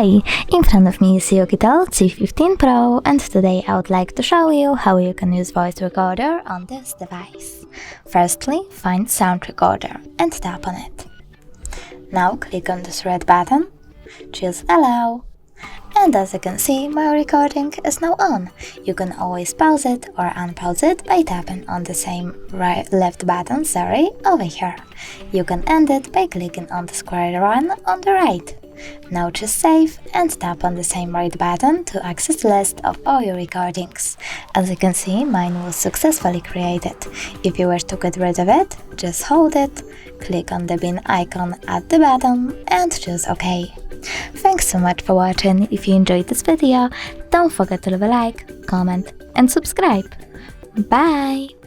Hi! In front of me is Oukitel C15 Pro, and today I would like to show you how you can use voice recorder on this device. Firstly, find Sound Recorder and tap on it. Now click on this red button, choose Allow, and as you can see, my recording is now on. You can always pause it or unpause it by tapping on the same left button, over here. You can end it by clicking on the square one on the right. Now choose Save and tap on the same right button to access the list of all your recordings. As you can see, mine was successfully created. If you wish to get rid of it, just hold it, click on the bin icon at the bottom and choose OK. Thanks so much for watching. If you enjoyed this video, don't forget to leave a like, comment and subscribe. Bye!